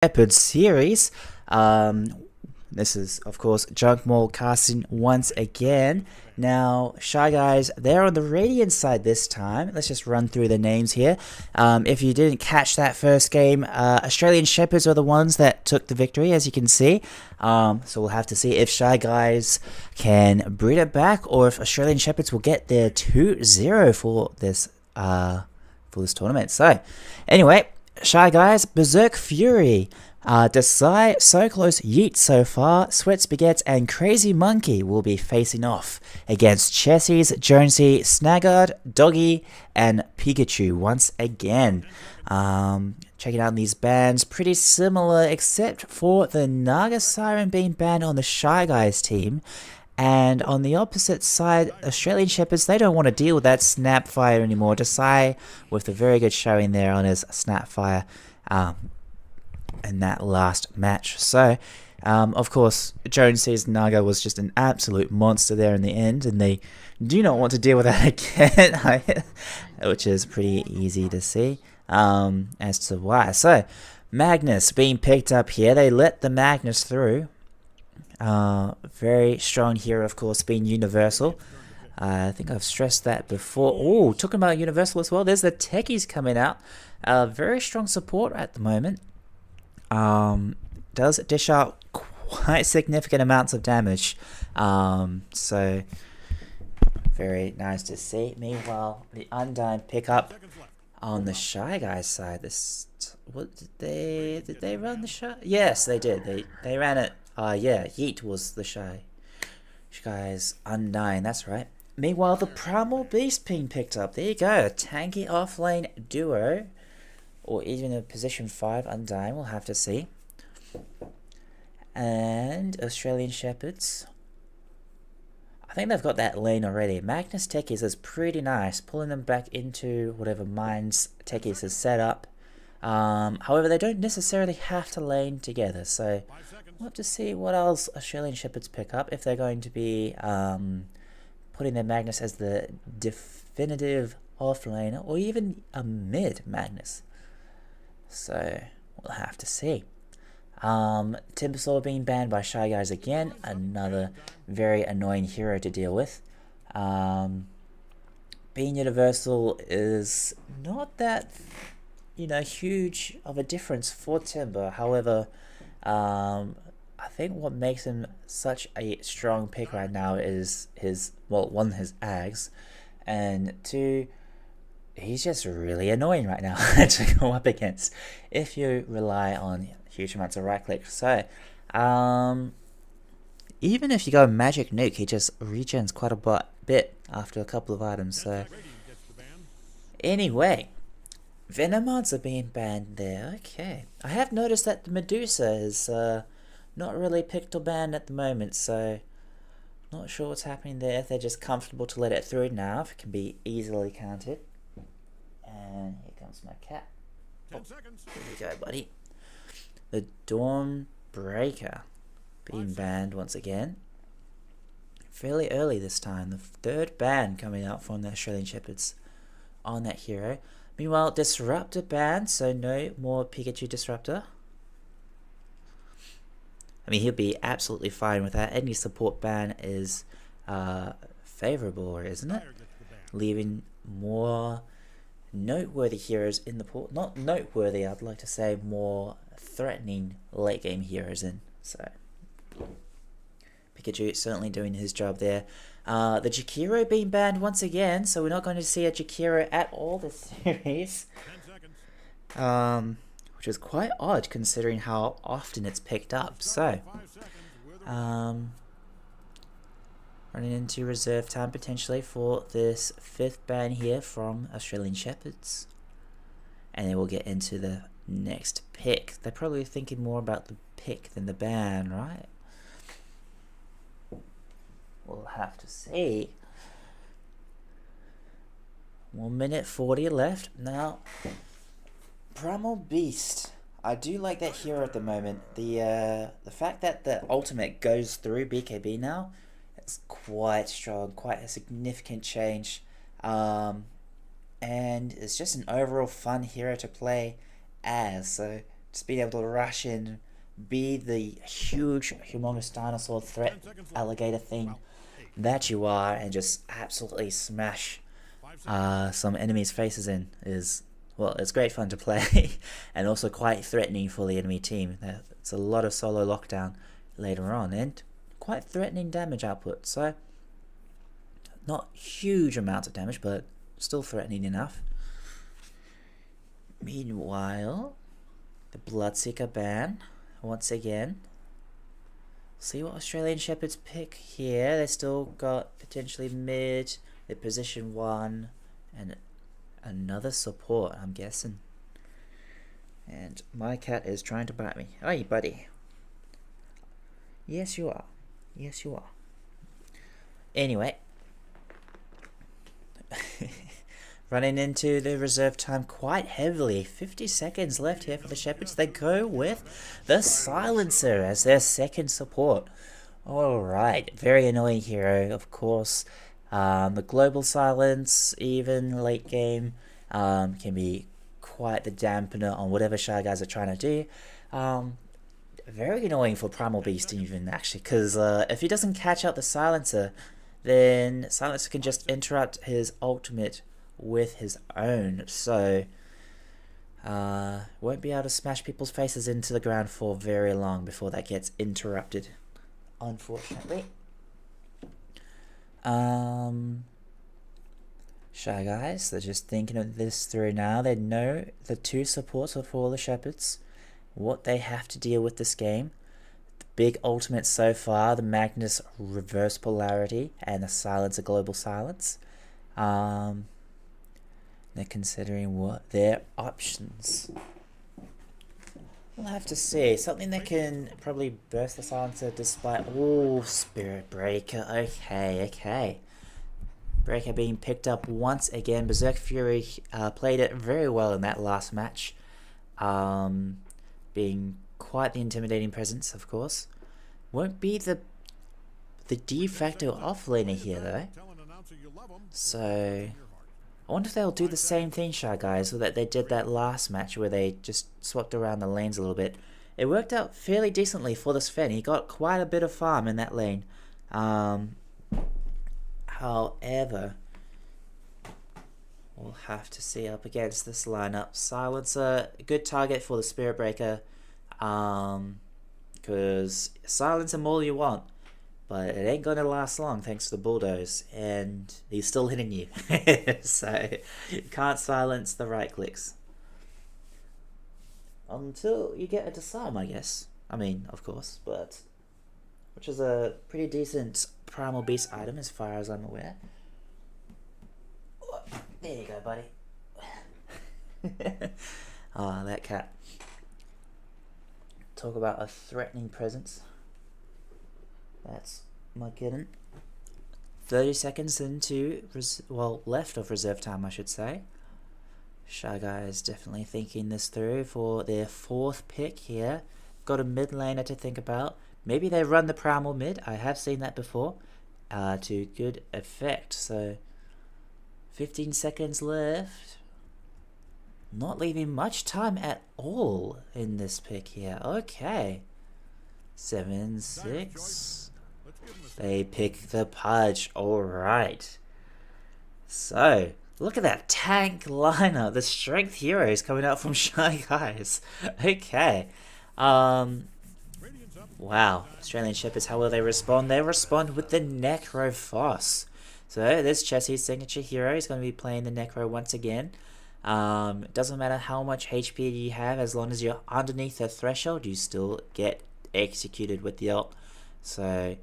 Shepherd series. This is, of course, Junk Mall casting once again. Now, Shy Guys, they're on the Radiant side this time. Let's just run through the names here. If you didn't catch that first game, Australian Shepherds are the ones that took the victory, as you can see. So we'll have to see if Shy Guys can bring it back, or if Australian Shepherds will get their 2-0 for this tournament. So, anyway, Shy Guys, Berserk Fury. Desai, So Close, Yeet so far, Sweat Spaghetti and Crazy Monkey will be facing off against Chessie's, Jonesy, Snaggart, Doggy, and Pikachu once again. Checking out these bands, pretty similar except for the Naga Siren being banned on the Shy Guys team. And on the opposite side, Australian Shepherds, they don't want to deal with that Snapfire anymore. Desai with a very good showing there on his Snapfire. In that last match. So, of course, Jonesy's Naga was just an absolute monster there in the end, and they do not want to deal with that again, which is pretty easy to see as to why. So, Magnus being picked up here. They let the Magnus through. Very strong here, of course, being Universal. I think I've stressed that before. Oh, talking about Universal as well, there's the Techies coming out. Very strong support at the moment. Does dish out quite significant amounts of damage. So very nice to see. Meanwhile, the Undyne pickup on the Shy Guys side. What did they run the Shy? Yes, they did. They ran it. Yeah, Yeet was the Shy Guys Undyne. That's right. Meanwhile, the Primal Beast being picked up. There you go. A tanky offlane duo. Or even a position 5 Undyne, we'll have to see. And Australian Shepherds, I think they've got that lane already. Magnus Techies is pretty nice, pulling them back into whatever mines Techies has set up. However, they don't necessarily have to lane together, so we'll have to see what else Australian Shepherds pick up, if they're going to be putting their Magnus as the definitive offlaner, or even a mid Magnus. So, we'll have to see. Timbersaw being banned by Shy Guys again. Another very annoying hero to deal with. Being Universal is not that, huge of a difference for Timber. However, I think what makes him such a strong pick right now is his Ags, and two, he's just really annoying right now to go up against if you rely on huge amounts of right click. So, even if you go Magic Nuke, he just regens quite a bit after a couple of items. So, anyway, Venomods are being banned there. Okay, I have noticed that the Medusa is not really picked or banned at the moment. So, not sure what's happening there. If they're just comfortable to let it through now, if it can be easily counted. And here comes my cat. Oh, here we go, buddy. The Dawn Breaker being banned once again. Fairly early this time. The third ban coming out from the Australian Shepherds on that hero. Meanwhile, Disruptor banned, so no more Pikachu Disruptor. I mean, he'll be absolutely fine with that. Any support ban is favorable, isn't it? Leaving more noteworthy heroes in the pool. Not noteworthy, I'd like to say more threatening late game heroes in. So Pikachu certainly doing his job there. The Jakiro being banned once again, so we're not going to see a Jakiro at all this series. Which is quite odd considering how often it's picked up. So running into reserve time potentially for this 5th ban here from Australian Shepherds. And then we'll get into the next pick. They're probably thinking more about the pick than the ban, right? We'll have to see. 1 minute 40 left. Now, Primal Beast. I do like that hero at the moment. The fact that the ultimate goes through BKB now, it's quite strong, quite a significant change. And it's just an overall fun hero to play as. So just being able to rush in, be the huge, humongous dinosaur threat alligator thing that you are, and just absolutely smash some enemies' faces in is, well, it's great fun to play and also quite threatening for the enemy team. It's a lot of solo lockdown later on and quite threatening damage output, so not huge amounts of damage, but still threatening enough. Meanwhile, the Bloodseeker ban once again. See what Australian Shepherds pick here. They still got potentially mid, their position 1, and another support, I'm guessing. And my cat is trying to bite me. Hey, buddy. Yes, you are. Yes, you are. Anyway. Running into the reserve time quite heavily. 50 seconds left here for the Shepherds. They go with the Silencer as their second support. Alright, very annoying hero, of course. The global silence, even late game, can be quite the dampener on whatever Shy Guys are trying to do. Very annoying for Primal Beast even, actually, because if he doesn't catch out the Silencer, then Silencer can just interrupt his ultimate with his own, so won't be able to smash people's faces into the ground for very long before that gets interrupted, unfortunately. Shy Guys, they're just thinking of this through now. They know the two supports for all the Shepherds, what they have to deal with this game. The big ultimates so far, the Magnus Reverse Polarity and the Silencer Global Silence. They're considering what their options. We'll have to see. Something that can probably burst the Silencer despite... Ooh, Spirit Breaker. Okay. Breaker being picked up once again. Berserk Fury played it very well in that last match. Being quite the intimidating presence, of course. Won't be the de facto offlaner here, though. So... I wonder if they'll do the same thing, Shy Guys, that they did that last match where they just swapped around the lanes a little bit. It worked out fairly decently for this Fen. He got quite a bit of farm in that lane. However, we'll have to see up against this lineup. Silencer, a good target for the Spirit Breaker. Because silence him all you want, but it ain't gonna last long thanks to the bulldoze, and he's still hitting you. So you can't silence the right clicks until you get a disarm, I guess. I mean, of course, but which is a pretty decent Primal Beast item as far as I'm aware. There you go, buddy. Ah, that cat. Talk about a threatening presence. That's my kitten. 30 seconds into, left of reserve time, I should say. Shy Guys definitely thinking this through for their fourth pick here. Got a mid laner to think about. Maybe they run the primal mid. I have seen that before. To good effect. So, 15 seconds left. Not leaving much time at all in this pick here. Okay. 7-6. They pick the Pudge. Alright. So, look at that tank lineup. The strength heroes coming out from Shy Guys. Okay. Wow. Australian Shepherds, how will they respond? They respond with the Necro Foss. So, this Chessie's signature hero is going to be playing the Necro once again. It doesn't matter how much HP you have, as long as you're underneath the threshold, you still get executed with the ult. So,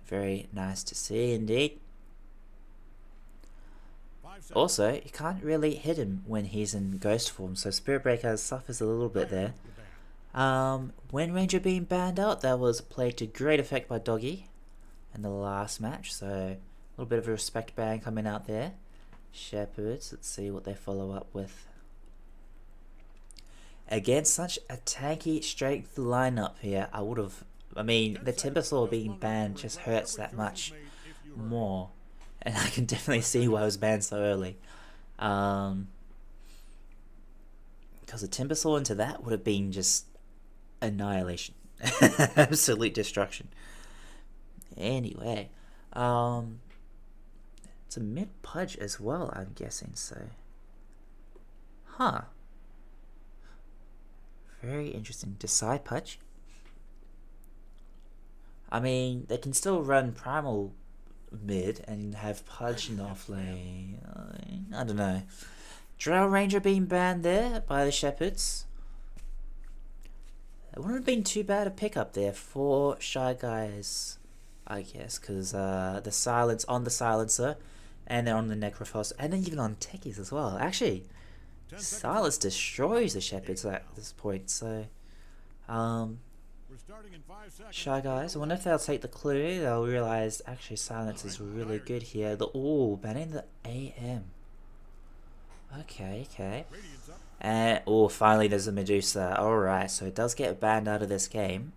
very nice to see indeed. Also, you can't really hit him when he's in ghost form, so Spirit Breaker suffers a little bit there. Wind Ranger being banned out, that was played to great effect by Doggy in the last match, so a little bit of a respect ban coming out there. Shepherds, let's see what they follow up with. Again, such a tanky strength lineup here. I mean, the Timbersaw being banned just hurts that much more. And I can definitely see why it was banned so early. because a Timbersaw into that would have been just annihilation. Absolute destruction. Anyway, it's a mid pudge as well, I'm guessing, so. Huh. Very interesting. Decide pudge. I mean, they can still run primal mid and have pudge in off lane. I don't know. Drow Ranger being banned there by the Shepherds. It wouldn't have been too bad a pickup there for Shy Guys, I guess, because the silence on the silencer, and they're on the Necrophos, and then even on techies as well. Actually, silence destroys the Shepherds at this point. So, Shy Guys, I wonder if they'll take the clue. They'll realize actually silence is really good here. Banning the AM. Okay. And finally there's a Medusa. Alright, so it does get banned out of this game.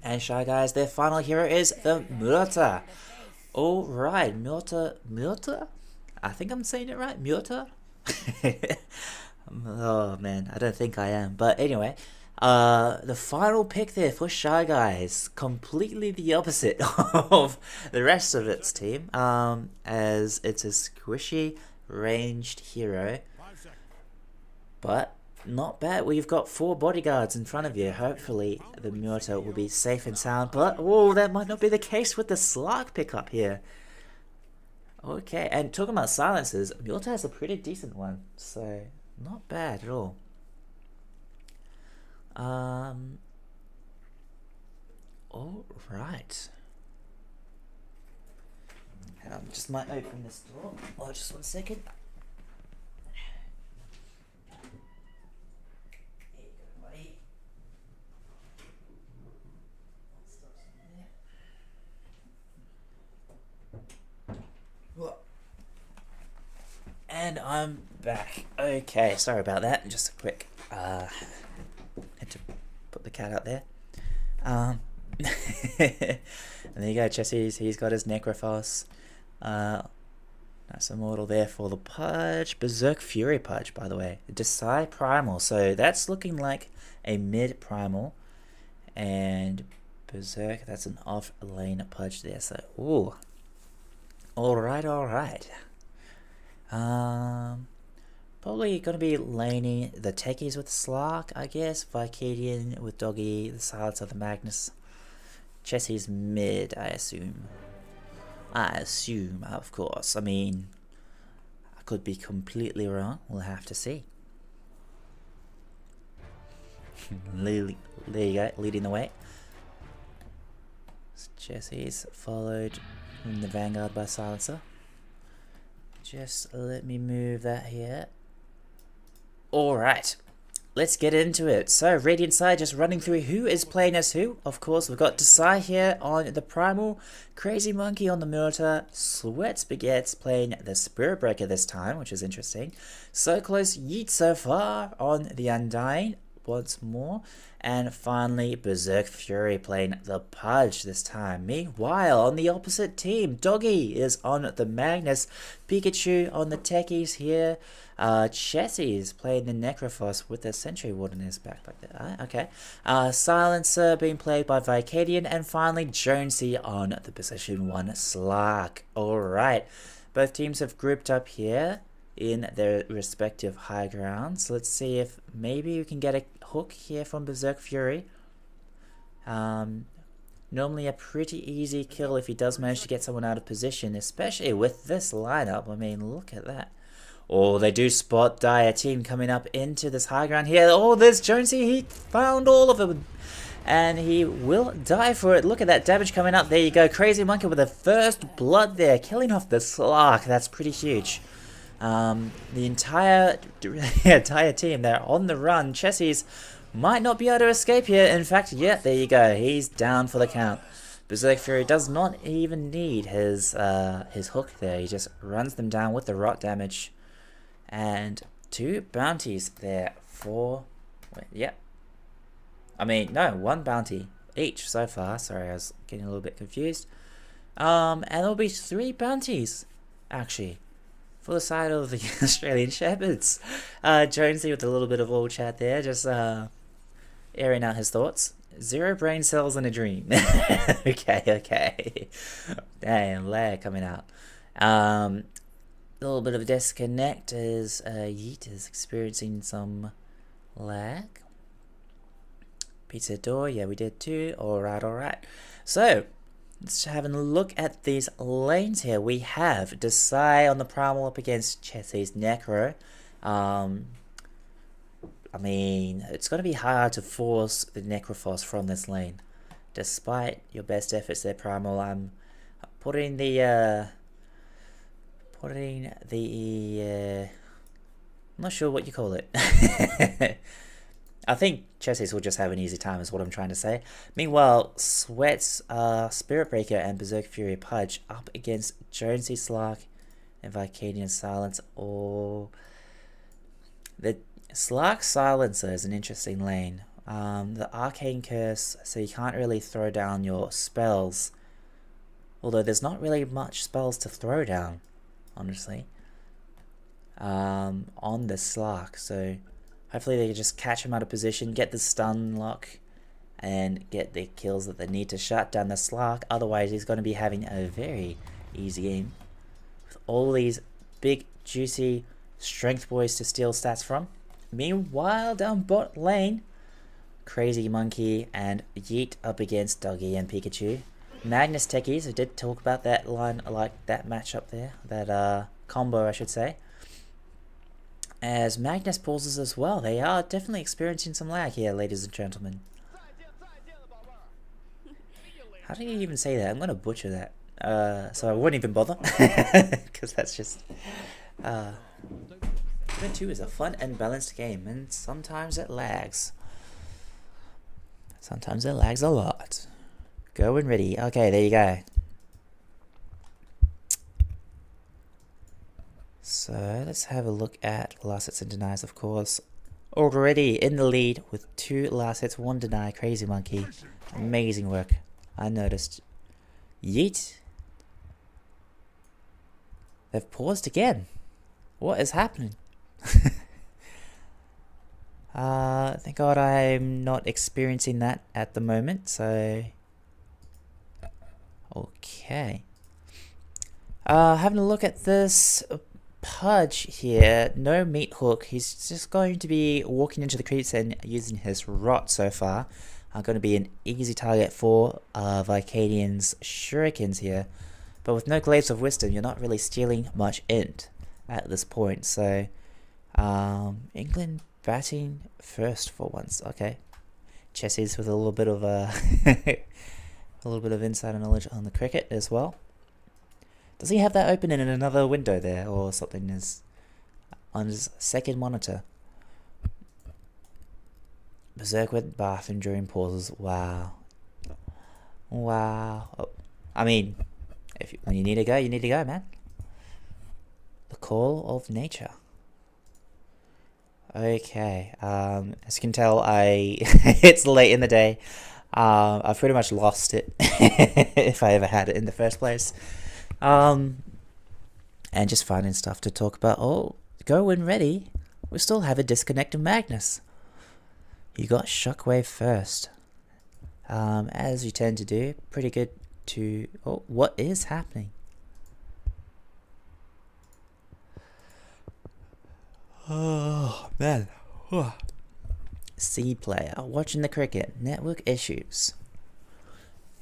And Shy Guys, their final hero is the Murta. Alright, Murta? I think I'm saying it right, Murta? Oh man, I don't think I am. But anyway, the final pick there for Shy Guys, completely the opposite of the rest of its team, as it's a squishy ranged hero. But not bad. We've got 4 bodyguards in front of you. Hopefully the Murta will be safe and sound. But that might not be the case with the Slark pickup here. Okay, and talking about silences, Murta has a pretty decent one, so not bad at all. Alright. Just might open this door. Oh, just 1 second. And I'm back. Okay, sorry about that. Just a quick had to put the cat out there. And there you go, Jesse's. He's got his Necrophos. Nice immortal there for the Pudge. Berserk Fury Pudge, by the way. Decide Primal. So that's looking like a mid Primal. And Berserk, that's an off lane Pudge there. So, ooh. Alright. Probably gonna be laning the techies with Slark, I guess. Vicadian with Doggy, the Silence of the Magnus. Jesse's mid, I assume. Of course. I mean, I could be completely wrong. We'll have to see. There you go, leading the way. Jesse's followed in the Vanguard by Silencer. Just let me move that here. Alright, let's get into it. So, Radiant side, just running through who is playing as who. Of course, we've got Desai here on the Primal, Crazy Monkey on the Murta, Sweat Spaghetti's playing the Spirit Breaker this time, which is interesting. So Close Yeet so far on the Undying once more. And finally, Berserk Fury playing the Pudge this time. Meanwhile, on the opposite team, Doggy is on the Magnus, Pikachu on the Techies here. Chessie is playing the Necrophos with the Sentry Ward in his backpack there. Okay. Silencer being played by Vicadian. And finally, Jonesy on the Position 1 Slark. Alright. Both teams have grouped up here in their respective high grounds. Let's see if maybe we can get a hook here from Berserk Fury. Normally a pretty easy kill if he does manage to get someone out of position, especially with this lineup. I mean, look at that. Oh, they do spot Dire team coming up into this high ground here. Oh, there's Jonesy. He found all of them. And he will die for it. Look at that damage coming up. There you go. Crazy Monkey with the first blood there. Killing off the Slark. That's pretty huge. The entire team, they're on the run. Chessie's might not be able to escape here. In fact, yeah, there you go. He's down for the count. Berserk Fury does not even need his hook there. He just runs them down with the rot damage. And 2 bounties there for... Wait, yeah. I mean, no, 1 bounty each so far. Sorry, I was getting a little bit confused. And there'll be 3 bounties, actually, for the side of the Australian Shepherds. Jonesy with a little bit of all chat there, just airing out his thoughts. 0 brain cells in a dream. Okay. Damn, lag coming out. A little bit of a disconnect as Yeet is experiencing some lag. Pizza door, yeah, we did too. Alright. So, let's have a look at these lanes here. We have Desai on the Primal up against Chessie's Necro. I mean, it's going to be hard to force the Necrophos from this lane. Despite your best efforts there, Primal, I'm putting the I'm not sure what you call it. I think Chessies will just have an easy time is what I'm trying to say. Meanwhile, Sweat's Spirit Breaker and Berserk Fury Pudge up against Jonesy Slark and Vicadian Silence. Or the Slark Silencer is an interesting lane. The Arcane Curse, so you can't really throw down your spells. Although there's not really much spells to throw down, honestly. On the Slark, so hopefully they can just catch him out of position, get the stun lock, and get the kills that they need to shut down the Slark. Otherwise, he's going to be having a very easy game with all these big, juicy strength boys to steal stats from. Meanwhile, down bot lane, Crazy Monkey and Yeet up against Doggy and Pikachu. Magnus Techies, I did talk about that line, like that matchup there, that combo I should say. As Magnus pauses as well, they are definitely experiencing some lag here, ladies and gentlemen. How do you even say that? I'm going to butcher that. So I wouldn't even bother, because that's just... Dota 2 is a fun and balanced game, and sometimes it lags. Sometimes it lags a lot. Go and ready. Okay, there you go. So let's have a look at last hits and denies, of course. Already in the lead with 2 last hits, 1 deny. Crazy Monkey. Amazing work. I noticed. Yeet. They've paused again. What is happening? Thank God I'm not experiencing that at the moment, so... Okay. Having a look at this Pudge here, no meat hook. He's just going to be walking into the creeps and using his rot so far. Going to be an easy target for Vicadian's shurikens here. But with no Glaives of Wisdom, you're not really stealing much int at this point. So, England batting first for once. Okay. Chessie's with a little bit of a little bit of insider knowledge on the cricket as well. Does he have that open in another window there or something is on his second monitor? Berserk with bathroom during pauses. Wow. Oh, I mean, when you need to go, you need to go, man. The call of nature. Okay. As you can tell, it's late in the day. I've pretty much lost it if I ever had it in the first place. And just finding stuff to talk about. Oh, go when ready. We still have a disconnected Magnus. You got Shockwave first. As you tend to do. Pretty good to... Oh, what is happening? Oh, man. C player. Watching the cricket. Network issues.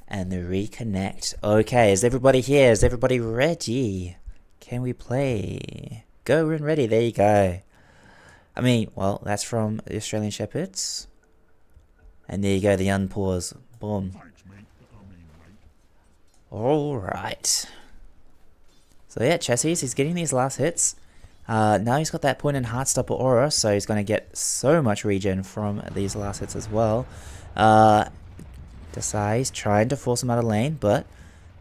And the reconnect. Okay, is everybody here? Is everybody ready? Can we play? Go and ready. There you go. I mean, well, that's from the Australian Shepherds. And there you go, the unpause. Boom. Alright. So yeah, Chessies, he's getting these last hits. Now he's got that point in Heartstopper aura, so he's going to get so much regen from these last hits as well. Desai's trying to force him out of lane, but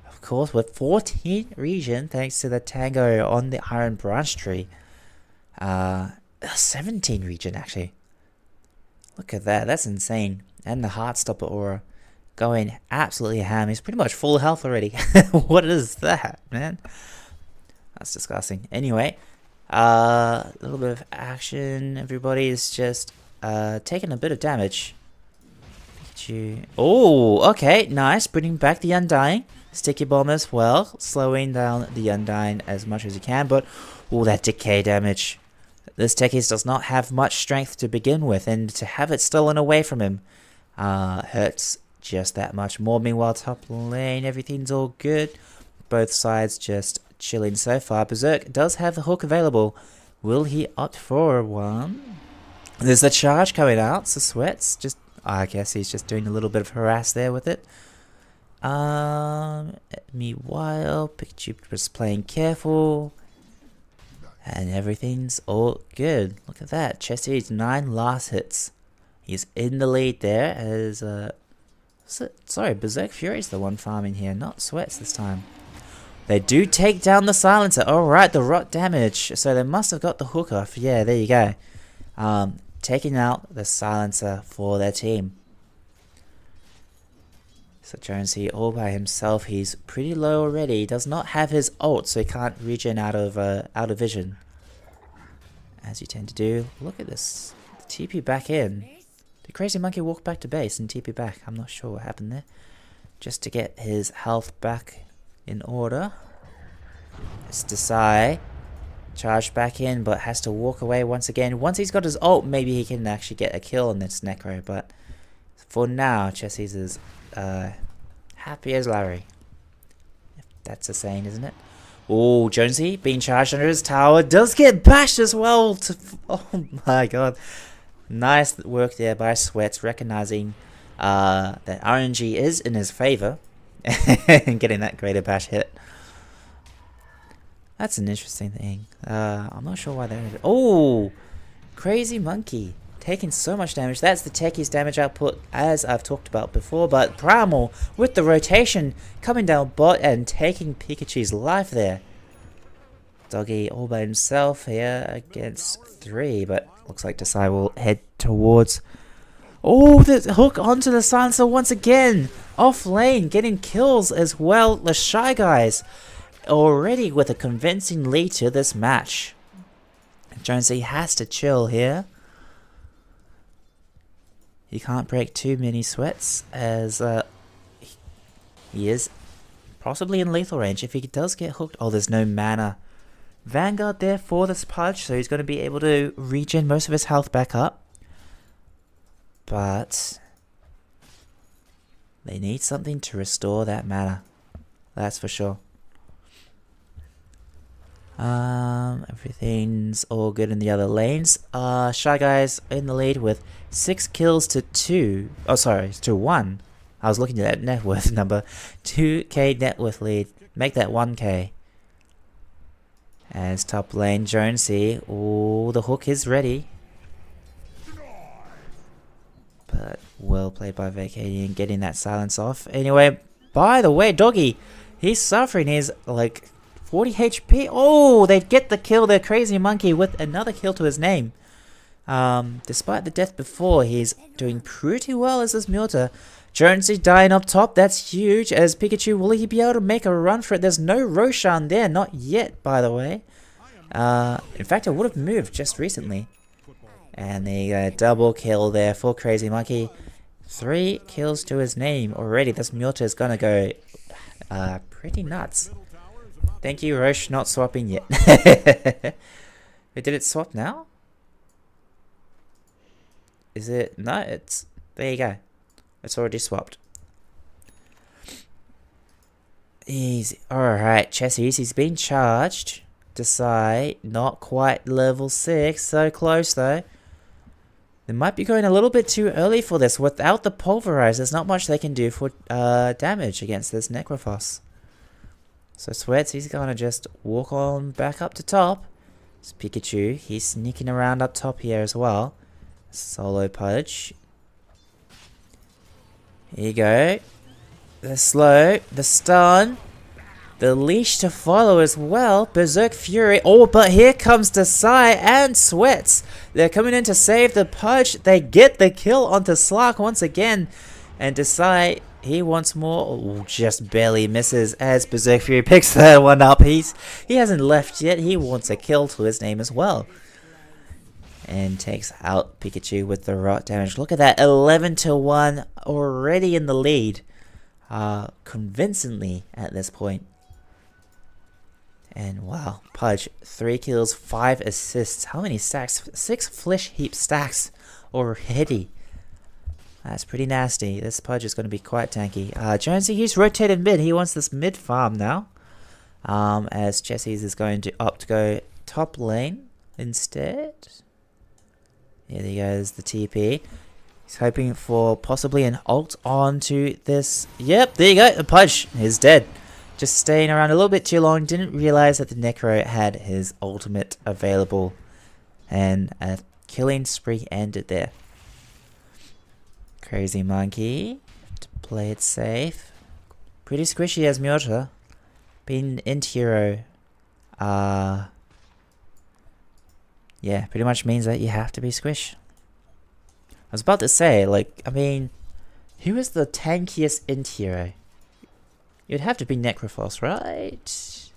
of course with 14 regen thanks to the Tango on the Iron Branch tree. 17 regen actually. Look at that, that's insane. And the Heartstopper aura going absolutely ham. He's pretty much full health already. What is that, man? That's disgusting. Anyway, A little bit of action. Everybody is just taking a bit of damage. Pikachu. Oh, okay, nice. Bringing back the Undying. Sticky Bomb as well. Slowing down the Undying as much as you can. But, oh, that decay damage. This Techies does not have much strength to begin with. And to have it stolen away from him hurts just that much more. Meanwhile, top lane, everything's all good. Both sides just chilling so far. Berserk does have the hook available. Will he opt for one? There's a charge coming out, so Sweats just... I guess he's just doing a little bit of harass there with it. Meanwhile, Pikachu was playing careful. And everything's all good. Look at that. Chessie's 9 last hits. He's in the lead there as... sorry, Berserk Fury's the one farming here, not Sweats this time. They do take down the silencer. Alright, the rot damage. So they must have got the hook off. Yeah, there you go. Taking out the silencer for their team. So Jonesy all by himself. He's pretty low already. He does not have his ult, so he can't regen out of vision. As you tend to do. Look at this. TP back in. The crazy monkey walked back to base and TP back. I'm not sure what happened there. Just to get his health back in order. It's Desai. Charge back in, but has to walk away once again. Once he's got his ult, maybe he can actually get a kill on this Necro. But for now, Chessie's is happy as Larry. If that's a saying, isn't it? Oh, Jonesy being charged under his tower. Does get bashed as well. Oh my god. Nice work there by Sweats, recognizing that RNG is in his favor. And getting that greater bash hit. That's an interesting thing. I'm not sure why they're... Oh! Crazy Monkey. Taking so much damage. That's the Techies damage output, as I've talked about before. But Primal, with the rotation, coming down bot and taking Pikachu's life there. Doggy all by himself here against 3. But looks like Desai will head towards... Oh, the hook onto the silencer once again. Off lane, getting kills as well. The Shy Guys already with a convincing lead to this match. Jonesy has to chill here. He can't break too many sweats as he is possibly in lethal range. If he does get hooked... Oh, there's no mana. Vanguard there for this punch, so he's going to be able to regen most of his health back up. But they need something to restore that mana. That's for sure. Everything's all good in the other lanes. Shy Guys in the lead with 6 kills to 2. Oh, sorry, it's to 1. I was looking at that net worth number. 2k net worth lead. Make that 1k. As top lane Jonesy. Oh, the hook is ready. But well played by Vacating and getting that silence off. Anyway, by the way, Doggy, he's suffering. He's like 40 HP. Oh, they get the kill. Their Crazy Monkey with another kill to his name. Despite the death before, he's doing pretty well as this Mewtwo. Jonesy dying up top. That's huge. As Pikachu, will he be able to make a run for it? There's no Roshan there. Not yet, by the way. In fact, it would have moved just recently. And there you go. Double kill there for Crazy Monkey. 3 kills to his name already. This Mewtwo is gonna go pretty nuts. Thank you, Roche, not swapping yet. Wait, did it swap now? Is it? No, it's... There you go. It's already swapped. Easy. Alright, Chessies, he's been charged. Desai, not quite level 6. So close, though. They might be going a little bit too early for this. Without the Pulverize, there's not much they can do for damage against this Necrophos. So Sweats, he's gonna just walk on back up to top. It's Pikachu, he's sneaking around up top here as well. Solo Pudge. Here you go. The slow, the stun, the leash to follow as well. Berserk Fury. Oh, but here comes Desai and Sweats. They're coming in to save the Pudge. They get the kill onto Slark once again. And Desai, he wants more. Ooh, just barely misses as Berserk Fury picks that one up. He hasn't left yet. He wants a kill to his name as well. And takes out Pikachu with the rot damage. Look at that, 11-1, already in the lead. Convincingly at this point. And wow, Pudge, 3 kills, 5 assists. How many stacks? 6 flesh heap stacks already. That's pretty nasty. This Pudge is going to be quite tanky. Jonesy, he's rotated mid. He wants this mid farm now. As Jesse's is going to opt to go top lane instead. Here he goes, the TP. He's hoping for possibly an ult onto this. Yep, there you go. The Pudge is dead. Just staying around a little bit too long. Didn't realize that the Necro had his ultimate available. And a killing spree ended there. Crazy Monkey to play it safe. Pretty squishy as Mjolnir. Being int hero. Yeah, pretty much means that you have to be squish. I was about to say, like, I mean, who is the tankiest int hero? You'd have to be Necrophos, right?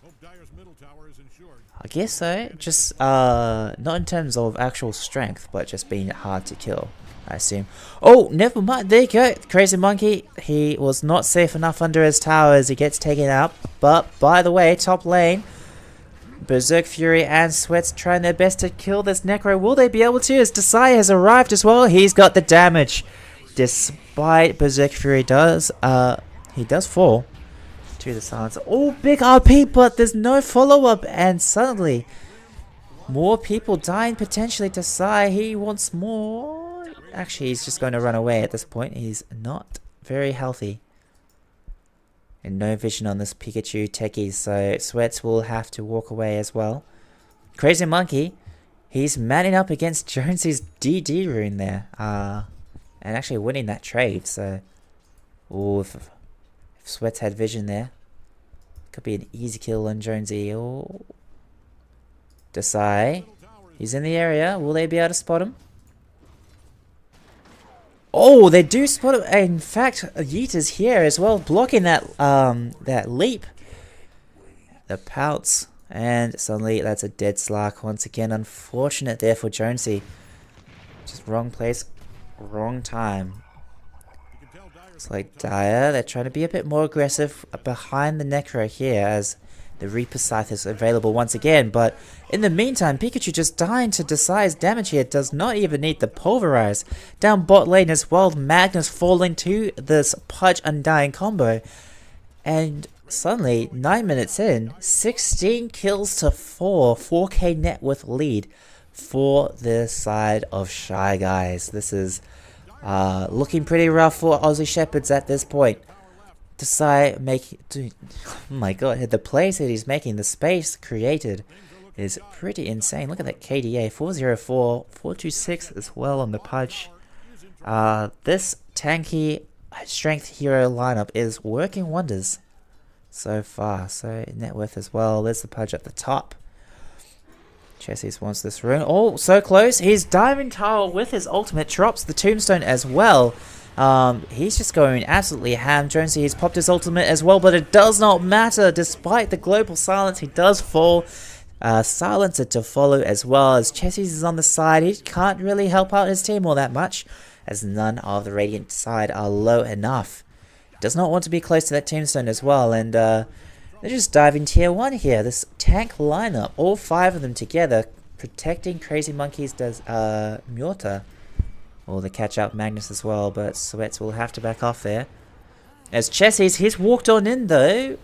I guess so. Just, not in terms of actual strength, but just being hard to kill, I assume. Oh, never mind. There you go. Crazy Monkey. He was not safe enough under his tower as he gets taken out. But, by the way, top lane. Berserk Fury and Sweats trying their best to kill this Necro. Will they be able to? As Desai has arrived as well. He's got the damage. Despite Berserk Fury does, he does fall to the silence. Oh, big RP, but there's no follow-up. And suddenly, more people dying potentially. Desai, he wants more. Actually, he's just going to run away at this point. He's not very healthy. And no vision on this Pikachu techie, so Sweats will have to walk away as well. Crazy Monkey, he's manning up against Jonesy's DD rune there. And actually winning that trade, so... Ooh, if Sweats had vision there, could be an easy kill on Jonesy. Oh, Desai, he's in the area. Will they be able to spot him? Oh, they do spot him. In fact, Yeet is here as well, blocking that that leap. The pounce. And suddenly that's a dead Slark once again. Unfortunate there for Jonesy. Just wrong place, wrong time. It's like Dire, they're trying to be a bit more aggressive behind the Necro here as the Reaper Scythe is available once again. But in the meantime, Pikachu just dying to Desai's damage here. Does not even need the Pulverize. Down bot lane as well, Magnus falling to this Pudge Undying combo. And suddenly, 9 minutes in, 16 kills to 4. 4k net worth lead for the side of Shy Guys. This is looking pretty rough for Aussie Shepherds at this point. Desai oh my god, the plays that he's making, the space created is pretty insane. Look at that KDA, 404, 426 as well on the Pudge. This tanky strength hero lineup is working wonders so far. So net worth as well. There's the Pudge at the top. Chessie wants this rune. Oh, so close. He's diving tile with his ultimate, drops the tombstone as well. He's just going absolutely ham. Jonesy, he's popped his ultimate as well, but it does not matter. Despite the global silence, he does fall. Silencer to follow as well, as Chessie's is on the side. He can't really help out his team all that much, as none of the Radiant side are low enough. Does not want to be close to that tombstone as well, and they're just diving tier 1 here. This tank lineup, all 5 of them together, protecting Crazy Monkey's does Mjolnir. Or the catch up Magnus as well, but Sweats will have to back off there. As Chessie's, he's walked on in though.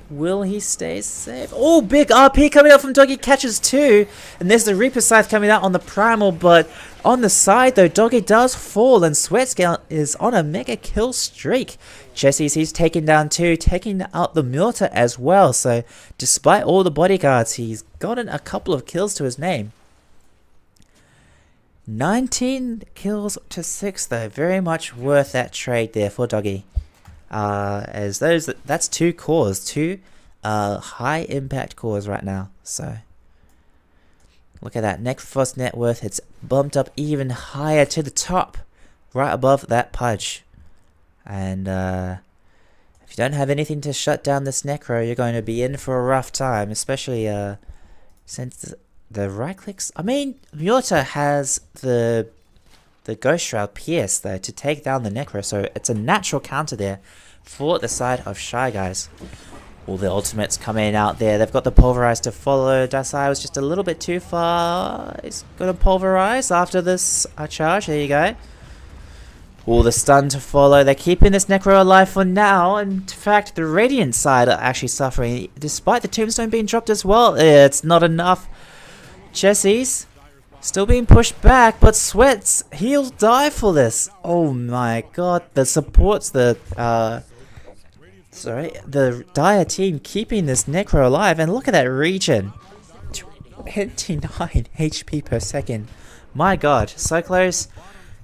Will he stay safe? Oh, big RP coming out from Doggy, catches 2. And there's the Reaper Scythe coming out on the Primal, but on the side though, Doggy does fall and Sweats is on a mega kill streak. Chessie's, he's taken down 2, taking out the Mjolnir as well. So despite all the bodyguards, he's gotten a couple of kills to his name. 19 kills to 6 though, very much worth that trade there for Doggy. As that's 2 cores, 2 high impact cores right now. So look at that, Necrophos net worth, it's bumped up even higher to the top, right above that Pudge. And if you don't have anything to shut down this Necro, you're going to be in for a rough time, especially since the right clicks. I mean, Mjolnir has the Ghost Shroud Pierce though to take down the Necro, so it's a natural counter there for the side of Shy Guys. All the ultimates coming out there. They've got the Pulverize to follow. Dasai was just a little bit too far. He's going to Pulverize after this charge. There you go. All the stun to follow. They're keeping this Necro alive for now. In fact, the Radiant side are actually suffering, despite the Tombstone being dropped as well. It's not enough. Jesse's still being pushed back, but Sweats, he'll die for this. Oh my god. The supports, the Dire team keeping this Necro alive, and look at that regen. 29 HP per second. My god, so close.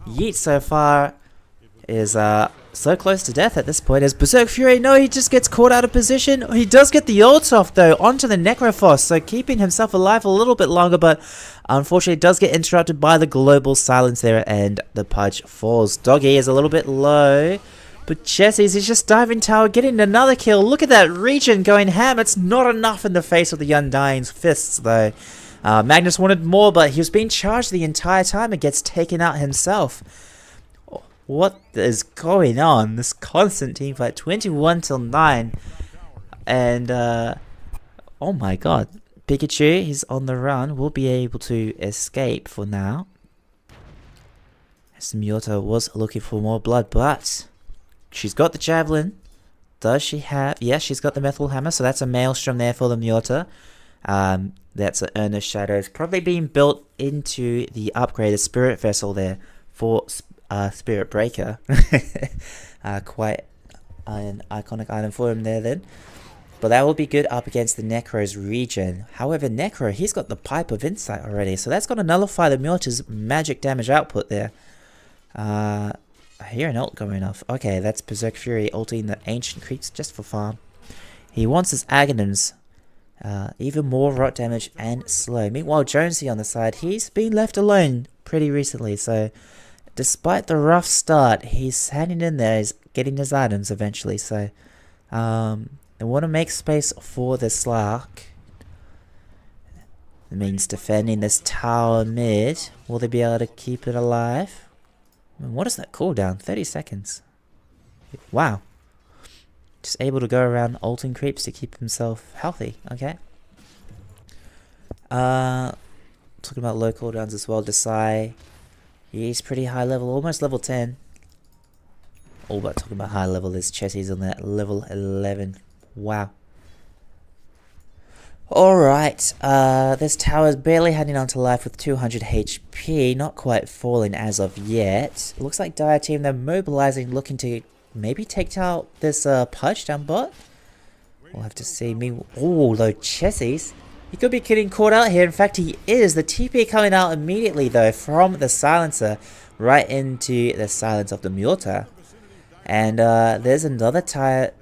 Yeet so far is so close to death at this point. As Berserk Fury, no, he just gets caught out of position. He does get the ult off though onto the Necrophos, so keeping himself alive a little bit longer, but unfortunately does get interrupted by the global silence there, and the Pudge falls. Doggy is a little bit low, but Jesse's is just diving tower, getting another kill. Look at that regen going ham. It's not enough in the face of the Undying's fists though. Magnus wanted more, but he was being charged the entire time and gets taken out himself. What is going on? This constant team fight, 21 till 9. And, oh my god. Pikachu, he's on the run, will be able to escape for now. Mjolnir was looking for more blood, but she's got the Javelin. Does she have... Yes, she's got the Metal Hammer, so that's a Maelstrom there for the Mjolnir. That's an Earnest Shadows, probably being built into the upgraded Spirit Vessel there for Spirit Breaker. Quite an iconic item for him there then. But that will be good up against the Necro's regen. However, Necro, he's got the Pipe of Insight already, so that's going to nullify the Mjolnir's magic damage output there. I hear an ult going off. Okay, that's Berserk Fury ulting the Ancient Creeps just for farm. He wants his Aghanims. Even more rot damage and slow. Meanwhile, Jonesy on the side, he's been left alone pretty recently, so despite the rough start, he's hanging in there, he's getting his items eventually, so they want to make space for the Slark. It means defending this tower mid. Will they be able to keep it alive? I mean, what is that cooldown? 30 seconds. Wow. Just able to go around ulting creeps to keep himself healthy. Okay. Talking about low cooldowns as well. Desai, he's pretty high level, almost level 10. All but talking about high level is Chessie's on that level 11. Wow. Alright, this tower's barely hanging on to life with 200 HP, not quite falling as of yet. It looks like Dire Team, they're mobilizing, looking to maybe take out this Pudge down bot. We'll have to see. Oh, though, Chessie's, he could be getting caught out here. In fact, he is. The TP coming out immediately, though, from the Silencer right into the silence of the Mjolnir. And there's another tower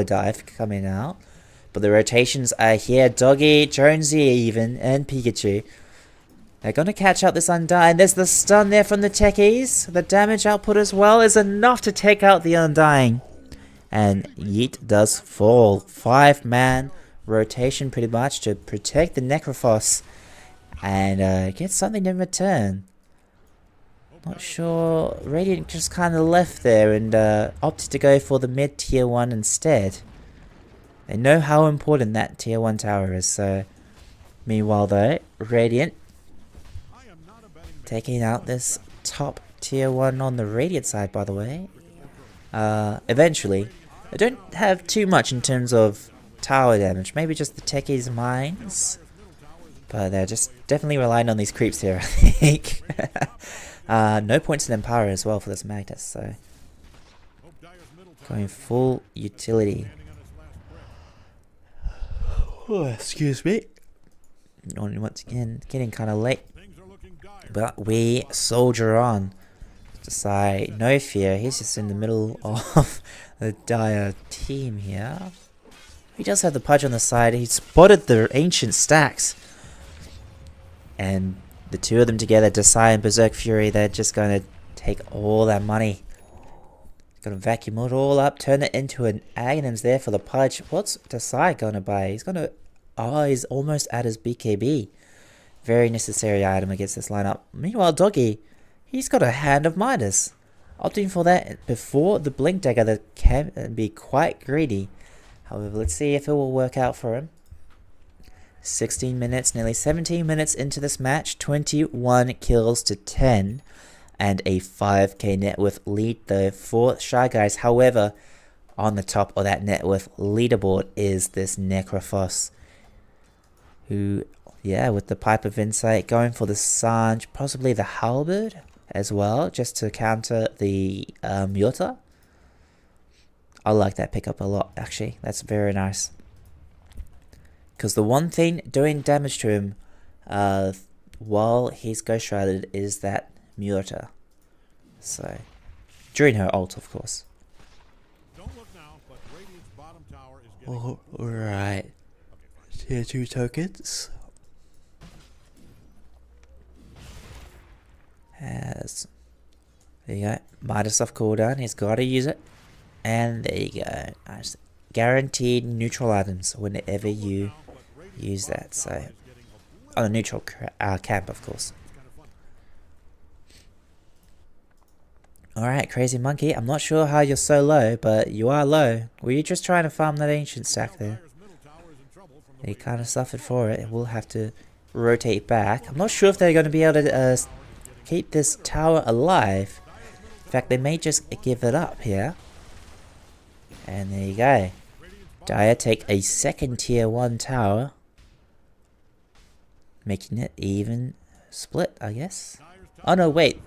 dive coming out. But the rotations are here. Doggy, Jonesy even, and Pikachu. They're going to catch out this Undying. There's the stun there from the techies. The damage output as well is enough to take out the Undying. And Yeet does fall. 5-man rotation pretty much to protect the Necrophos. And get something in return. Not sure. Radiant just kind of left there and opted to go for the mid tier 1 instead. They know how important that tier 1 tower is, so... Meanwhile though, Radiant taking out this top tier 1 on the Radiant side, by the way. Eventually. They don't have too much in terms of tower damage, maybe just the techies' mines. But they're just definitely relying on these creeps here, I think. No points in Empower as well for this Magnus, so... Going full utility. Oh, excuse me. Once again, getting kind of late. But we soldier on. Desai, no fear. He's just in the middle of the Dire team here. He does have the Pudge on the side. He spotted the ancient stacks. And the two of them together, Desai and Berserk Fury, they're just going to take all that money. Gonna vacuum it all up, turn it into an Aghanims there for the Pudge. What's Desai gonna buy? He's gonna... Oh, he's almost at his BKB. Very necessary item against this lineup. Meanwhile, Doggy, he's got a Hand of Midas. Opting for that before the Blink Dagger that can be quite greedy. However, let's see if it will work out for him. 16 minutes, nearly 17 minutes into this match. 21 kills to 10. And a 5k net worth lead though for Shy Guys. However, on the top of that net worth leaderboard is this Necrophos, who, yeah, with the Pipe of Insight, going for the Sange, possibly the Halberd as well, just to counter the Mjolnir. I like that pickup a lot, actually. That's very nice. Because the one thing doing damage to him while he's Ghost Shrouded is that Mjolnir. So, during her ult, of course. Alright. Tier 2 tokens. There you go. Midas off cooldown. He's got to use it. And there you go. Nice. Guaranteed neutral items whenever you use that. So, on a neutral camp, of course. Alright, Crazy Monkey. I'm not sure how you're so low, but you are low. Were you just trying to farm that ancient stack there? You kind of suffered for it. We'll have to rotate back. I'm not sure if they're going to be able to keep this tower alive. In fact, they may just give it up here. And there you go. Dire take a second tier 1 tower. Making it even split, I guess. Oh no, wait.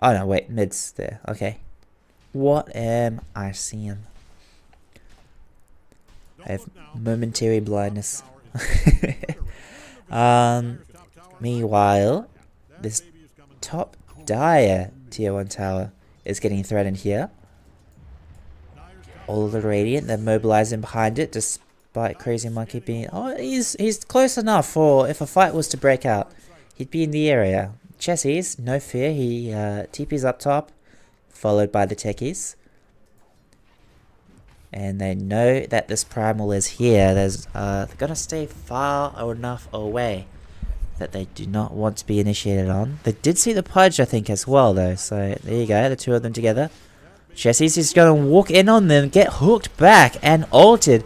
Oh no, wait, mid's there. Okay. What am I seeing? I have momentary blindness. Meanwhile, this top Dire tier 1 tower is getting threatened here. All of the Radiant, they're mobilizing behind it despite Crazy Monkey being... Oh, he's close enough for if a fight was to break out. He'd be in the area. Chessies, no fear, he TP's up top, followed by the techies. And they know that this primal is here. They're gonna stay far enough away that they do not want to be initiated on. They did see the Pudge, I think, as well, though. So there you go, the two of them together. Chessie's just gonna walk in on them, get hooked back and ulted.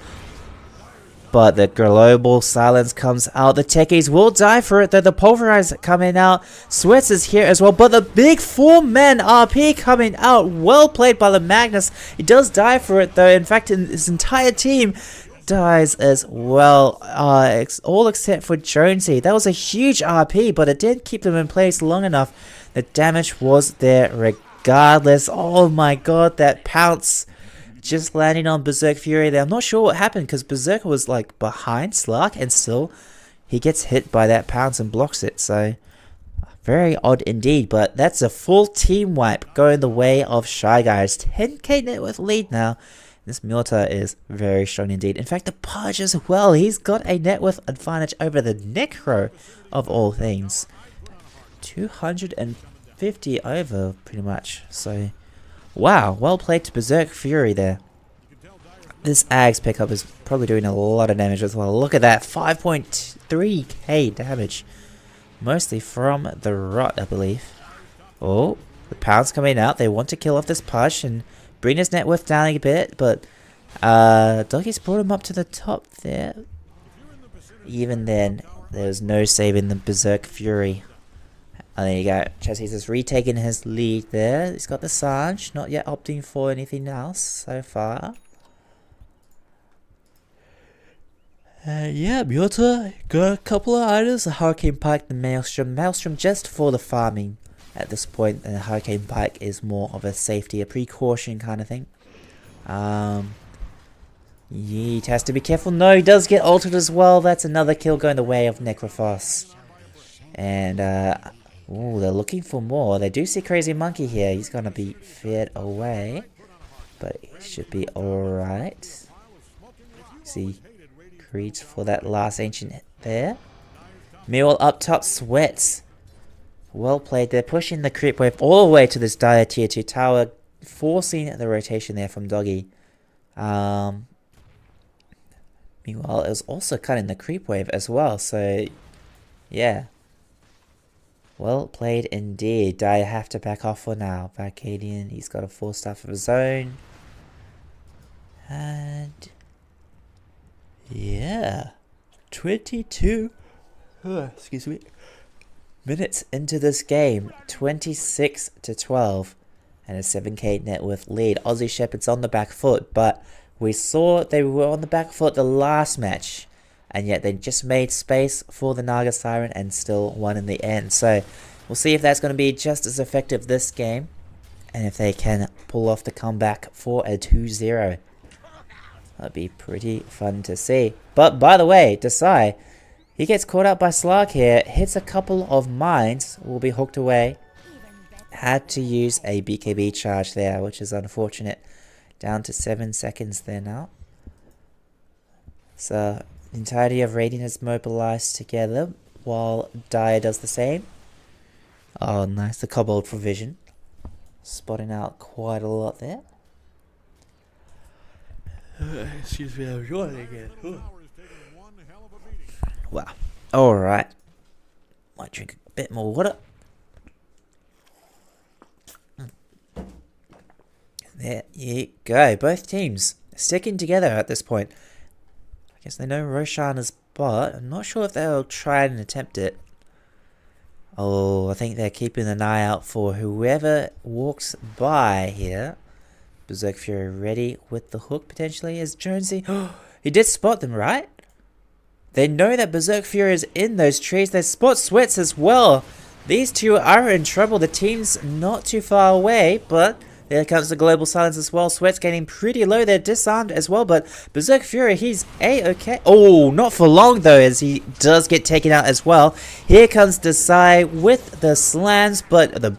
But the global silence comes out. The techies will die for it, though. The pulverize coming out. Sweats is here as well. But the big 4-man RP coming out. Well played by the Magnus. He does die for it, though. In fact, his entire team dies as well. All except for Jonesy. That was a huge RP, but it didn't keep them in place long enough. The damage was there regardless. Oh my god, that pounce. Just landing on Berserk Fury there. I'm not sure what happened because Berserker was like behind Slark and still he gets hit by that pounce and blocks it. So very odd indeed. But that's a full team wipe going the way of Shy Guys. 10k net worth lead now. This Mjolnir is very strong indeed. In fact, the Pudge as well. He's got a net worth advantage over the Necro of all things. 250 over pretty much. So... wow, well played to Berserk Fury there. This Ag's pickup is probably doing a lot of damage as well. Look at that, 5.3k damage. Mostly from the Rot, I believe. Oh, the pounds coming out. They want to kill off this Pudge and bring his net worth down a bit. But Doggy's brought him up to the top there. Even then, there's no saving the Berserk Fury. Oh, there you go. Chessie's just retaking his lead there. He's got the Sange, not yet opting for anything else so far. Yeah, Mjolnir got a couple of items. The Hurricane Pike, the Maelstrom. Maelstrom just for the farming at this point. And the Hurricane Pike is more of a safety, a precaution kind of thing. He has to be careful. No, he does get altered as well. That's another kill going the way of Necrophos. And, ooh, they're looking for more. They do see Crazy Monkey here. He's gonna be feared away. But he should be alright. See, Creeds for that last ancient hit there. Mule up top, Sweats. Well played. They're pushing the creep wave all the way to this Dire tier 2 tower. forcing the rotation there from Doggy. Meanwhile, it was also cutting the creep wave as well, so yeah. Well played indeed. I have to back off for now. Varcadian, he's got a 4-star of his own. And yeah, 22 excuse me, minutes into this game, 26 to 12, and a 7k net worth lead. Aussie Shepherds on the back foot, but we saw they were on the back foot the last match, and yet they just made space for the Naga Siren and still won in the end. So we'll see if that's going to be just as effective this game, and if they can pull off the comeback for a 2-0. That'd be pretty fun to see. But by the way, Desai, he gets caught out by Slark here, hits a couple of mines, will be hooked away. Had to use a BKB charge there, which is unfortunate. Down to 7 seconds there now. So, the entirety of Radiant is mobilized together, while Dire does the same. Oh, nice, the Kobold provision. Spotting out quite a lot there. Excuse me, I'm yawning again. Wow. Alright. Might drink a bit more water. There you go. Both teams sticking together at this point. I guess they know Roshan is bot. I'm not sure if they'll try and attempt it. Oh, I think they're keeping an eye out for whoever walks by here. Berserk Fury ready with the hook potentially as Jonesy. He did spot them, right? They know that Berserk Fury is in those trees. They spot Sweats as well. These two are in trouble. The team's not too far away, but there comes the Global Silence as well. Sweats getting pretty low. They're disarmed as well, but Berserk Fury, he's A-okay. Oh, not for long though, as he does get taken out as well. Here comes Desai with the slams, but the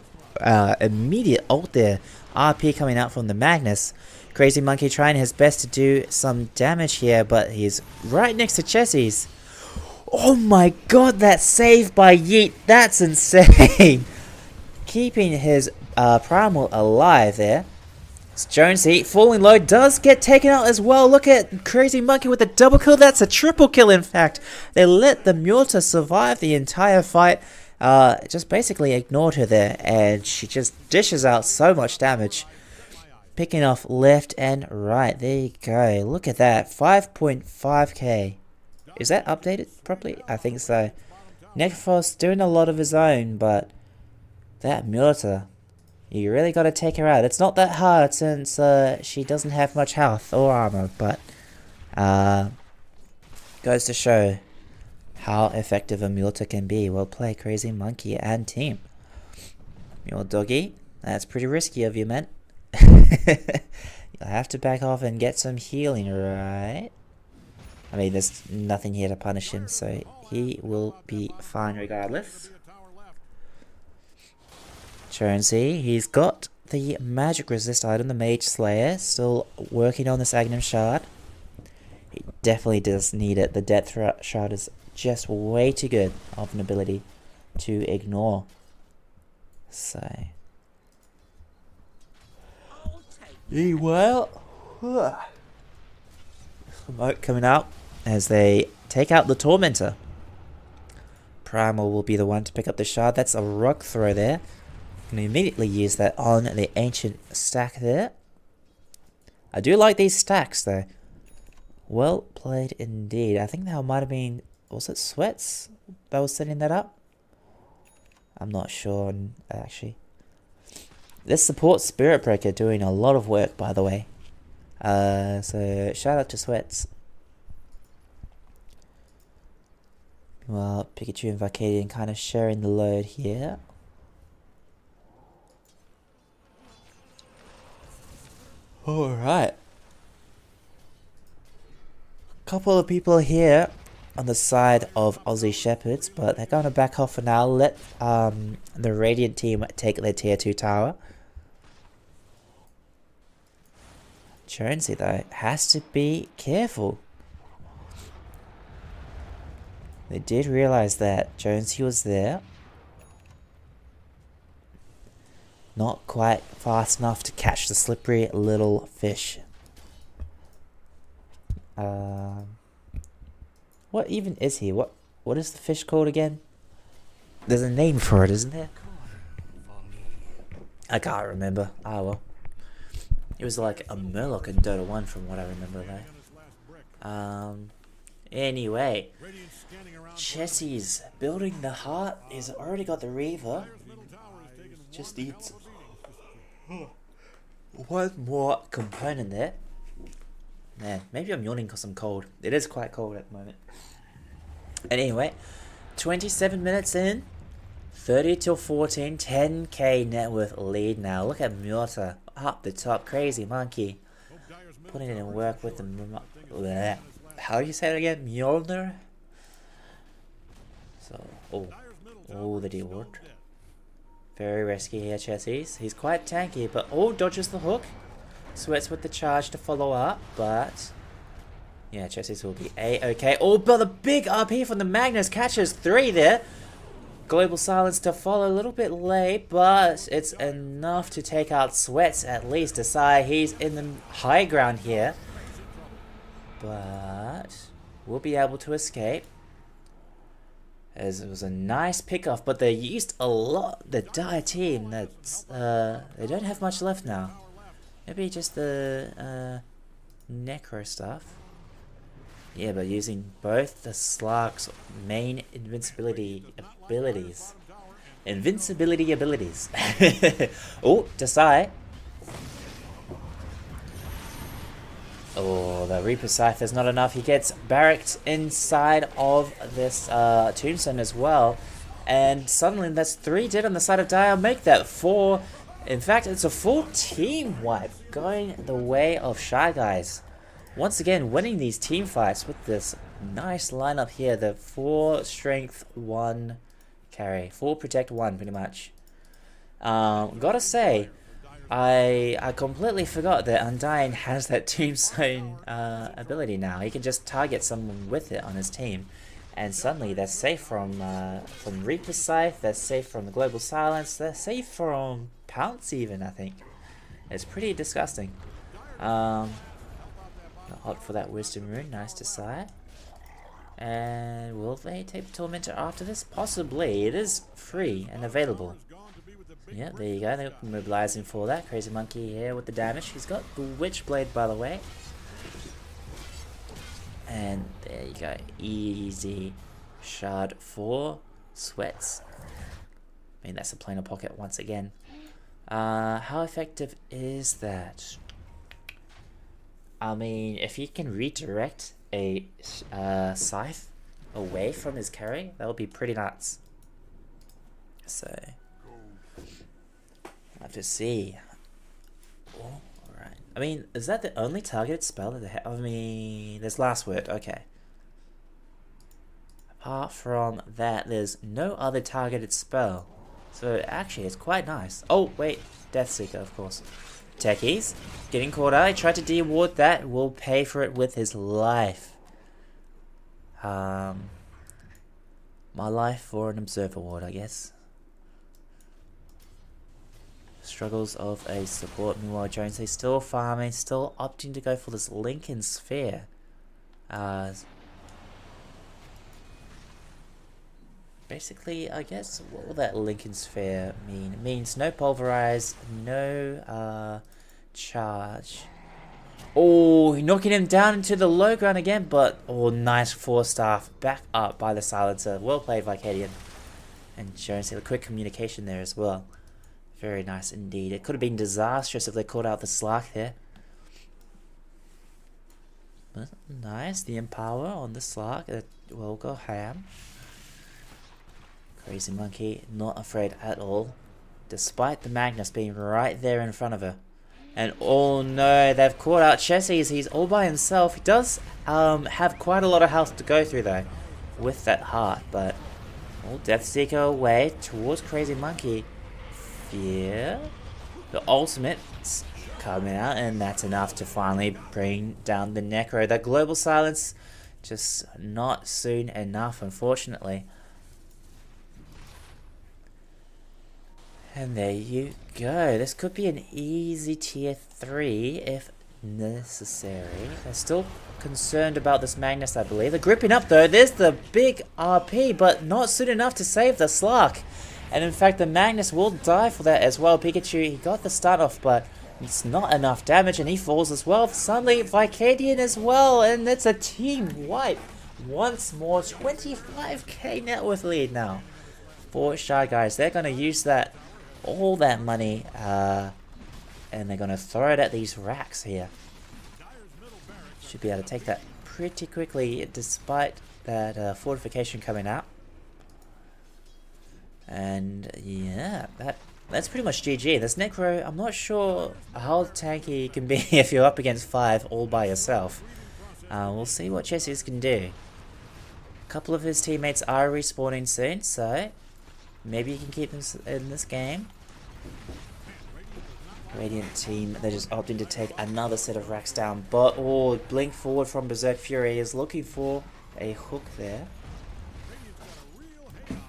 immediate ult there. RP coming out from the Magnus. Crazy Monkey trying his best to do some damage here, but he's right next to Chessie's. Oh my god, that save by Yeet. That's insane. Keeping his Primal alive there. It's Jonesy falling low, does get taken out as well. Look at Crazy Monkey with a double kill. That's a triple kill, in fact. They let the Mjolnir survive the entire fight. Just basically ignored her there, and she just dishes out so much damage. Picking off left and right. There you go. Look at that. 5.5k. Is that updated properly? I think so. Necrophos doing a lot of his own, but that Mjolnir, you really got to take her out. It's not that hard since she doesn't have much health or armor, but goes to show how effective a Mjolnir can be. Well played, Crazy Monkey and team. Mule Doggy, that's pretty risky of you, man. You'll have to back off and get some healing, right? I mean, there's nothing here to punish him, so he will be fine regardless. Jonesy, he's got the magic resist item, the Mage Slayer, still working on this Agnum Shard. He definitely does need it. The Death Shard is just way too good of an ability to ignore. So, meanwhile, smoke coming out as they take out the Tormentor. Primal will be the one to pick up the shard. That's a rock throw there. Can immediately use that on the ancient stack there. I do like these stacks though. Well played indeed. I think that might have been, was it Sweats that was setting that up? I'm not sure actually. This support Spirit Breaker doing a lot of work, by the way. So shout out to Sweats. Well, Pikachu and Varcadian kind of sharing the load here. Alright. Couple of people here on the side of Aussie Shepherds, but they're going to back off for now. Let the Radiant team take their tier 2 tower. Jonesy though has to be careful. They did realize that Jonesy was there. Not quite fast enough to catch the slippery little fish. What even is he? What is the fish called again? There's a name for it, isn't there? I can't remember. Ah well. It was like a Murloc in Dota 1 from what I remember though. Anyway. Chelsea's building the heart. He's already got the Reaver. Just needs one more component there. Man, maybe I'm yawning because I'm cold. It is quite cold at the moment. Anyway, 27 minutes in. 30-14, 10k net worth lead now. Look at Murta up the top, crazy monkey. Putting it in work with the... How do you say it again? Mjolnir? So, oh, the D-ward. Very risky here, Chelsea's. He's quite tanky, but dodges the hook. Sweats with the charge to follow up, but... Yeah, Chelsea's will be A-okay. Oh, but the big RP from the Magnus catches 3 there. Global Silence to follow a little bit late, but it's enough to take out Sweats at least. Desai, he's in the high ground here. But we'll be able to escape. As it was a nice pickoff, but they used a lot. The Dire team, that's they don't have much left now. Maybe just the Necro stuff. Yeah, but using both the Slark's main invincibility abilities. Oh, Desai. Oh, the Reaper Scythe is not enough. He gets barracked inside of this tombstone as well. And suddenly that's 3 dead on the side of Dire. Make that 4. In fact, it's a full team wipe going the way of Shy Guys. Once again, winning these team fights with this nice lineup here. The 4 strength, 1 carry. 4 protect, 1 pretty much. Gotta say, I completely forgot that Undying has that tombstone ability now. He can just target someone with it on his team. And suddenly they're safe from Reaper Scythe, they're safe from the Global Silence, they're safe from Pounce even, I think. It's pretty disgusting. Opt for that Wisdom Rune, nice to say. And will they take the Tormentor after this? Possibly. It is free and available. Yeah, there you go. They're mobilizing for that. Crazy Monkey here with the damage. He's got the Witchblade, by the way. And there you go. Easy shard for Sweats. I mean, that's a planar pocket once again. How effective is that? I mean, if he can redirect a Scythe away from his carry, that would be pretty nuts. So, I'll have to see. Oh, alright. I mean, is that the only targeted spell that they have? I mean, there's Last Word, okay. Apart from that, there's no other targeted spell. So, actually, it's quite nice. Oh, wait. Deathseeker, of course. Techies, getting caught out. He tried to de-ward that. Will pay for it with his life. My life for an Observer Ward, I guess. Struggles of a support. Meanwhile, Jones, he's still farming, still opting to go for this Lincoln Sphere. Basically, I guess, what will that Lincoln Sphere mean? It means no Pulverize, no charge. Oh, knocking him down into the low ground again, but nice 4-staff back up by the Silencer. Well played, Vicadian. And Jones, a quick communication there as well. Very nice indeed. It could have been disastrous if they caught out the Slark there. But nice, the Empower on the Slark. It will go ham. Crazy Monkey, not afraid at all. Despite the Magnus being right there in front of her. And oh no, they've caught out Chessie's. He's all by himself. He does have quite a lot of health to go through though. With that heart. But Deathseeker away towards Crazy Monkey. Fear. The ultimate's coming out, and that's enough to finally bring down the Necro. That Global Silence, just not soon enough, unfortunately. And there you go. This could be an easy tier 3 if necessary. They're still concerned about this Magnus, I believe. They're gripping up though. There's the big RP, but not soon enough to save the Slark. And in fact, the Magnus will die for that as well. Pikachu, he got the start off, but it's not enough damage, and he falls as well. Suddenly, Vicadian as well, and it's a team wipe. Once more, 25k net worth lead now for Shy Guys. They're going to use that, all that money, and they're going to throw it at these racks here. Should be able to take that pretty quickly, despite that fortification coming out. And yeah, that's pretty much GG. This Necro, I'm not sure how tanky you can be if you're up against 5 all by yourself. We'll see what Jesse's can do. A couple of his teammates are respawning soon, so maybe you can keep them in this game. Radiant team, they're just opting to take another set of racks down. But, oh, blink forward from Berserk Fury is looking for a hook there.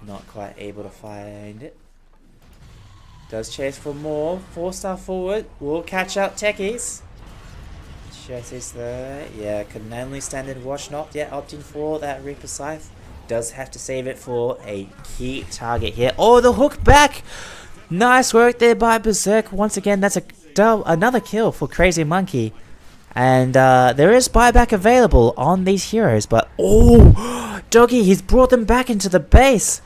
Not quite able to find it. Does chase for more. 4-star forward. Will catch up techies. Jesse's there. Yeah, can only stand and watch. Not yet opting for that Reaper Scythe. Does have to save it for a key target here. Oh, the hook back! Nice work there by Berserk. Once again, that's another kill for Crazy Monkey. And there is buyback available on these heroes. But, oh, Doggy, he's brought them back into the base.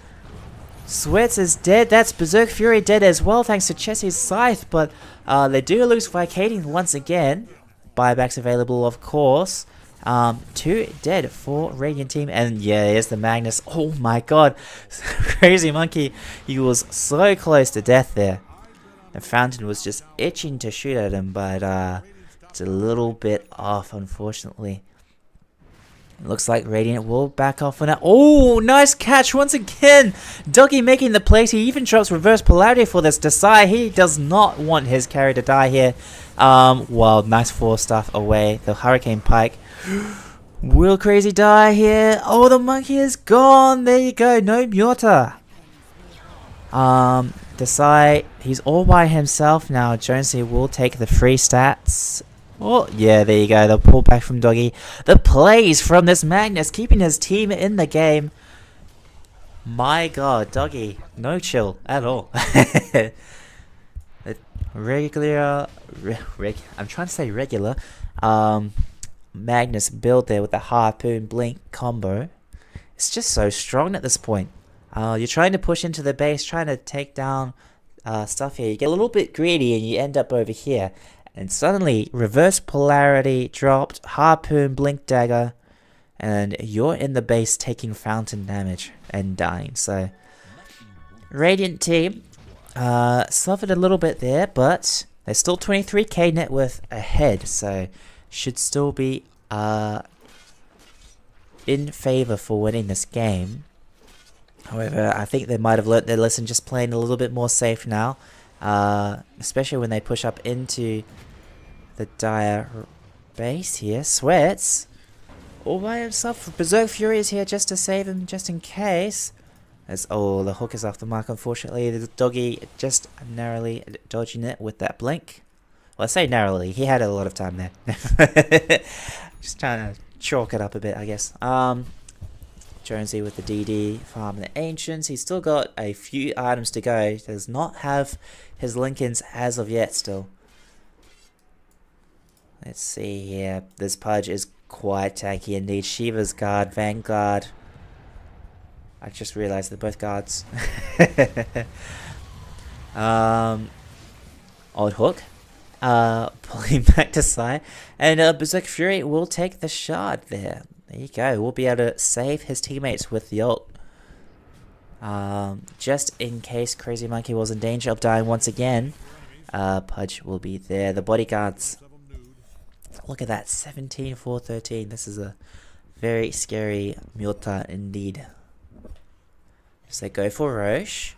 Sweats is dead. That's Berserk Fury dead as well, thanks to Chessie's Scythe. But they do lose Vicadian once again. Buybacks available, of course. 2 dead for Radiant team. And yeah, here's the Magnus. Oh my god. Crazy Monkey. He was so close to death there. The Fountain was just itching to shoot at him, but it's a little bit off, unfortunately. Looks like Radiant will back off on it. Oh, nice catch once again. Doggy making the plays. He even drops reverse polarity for this Desai. He does not want his carry to die here. Well, nice 4-star away. The Hurricane Pike. Will Crazy die here? Oh, the monkey is gone. There you go. No Murta. Desai, he's all by himself now. Jonesy will take the free stats. Oh, yeah, there you go. The pullback from Doggy. The plays from this Magnus, keeping his team in the game. My god, Doggy. No chill at all. Regular... I'm trying to say regular. Magnus build there with the Harpoon Blink combo. It's just so strong at this point. You're trying to push into the base, trying to take down stuff here. You get a little bit greedy and you end up over here. And suddenly, reverse polarity dropped, Harpoon, Blink Dagger, and you're in the base taking Fountain damage and dying. So, Radiant team suffered a little bit there, but they're still 23k net worth ahead, so should still be in favor for winning this game. However, I think they might have learnt their lesson just playing a little bit more safe now. Especially when they push up into the Dire base here. Sweats all by himself. Berserk Fury is here just to save him, just in case. As oh, the hook is off the mark, unfortunately. The Doggy just narrowly dodging it with that blink. Well, I say narrowly, he had a lot of time there. Just trying to chalk it up a bit, I guess. Jonesy with the DD, farm the Ancients. He's still got a few items to go. Does not have his Lincolns as of yet still. Let's see here. This Pudge is quite tanky indeed. Shiva's guard, Vanguard. I just realized they're both guards. Old Hook. Pulling back to side. And Berserk Fury will take the shard there. There you go. We'll be able to save his teammates with the ult. Just in case Crazy Monkey was in danger of dying once again. Pudge will be there. The bodyguards. Look at that. 17-4-13. This is a very scary Murta indeed. So they go for Roche.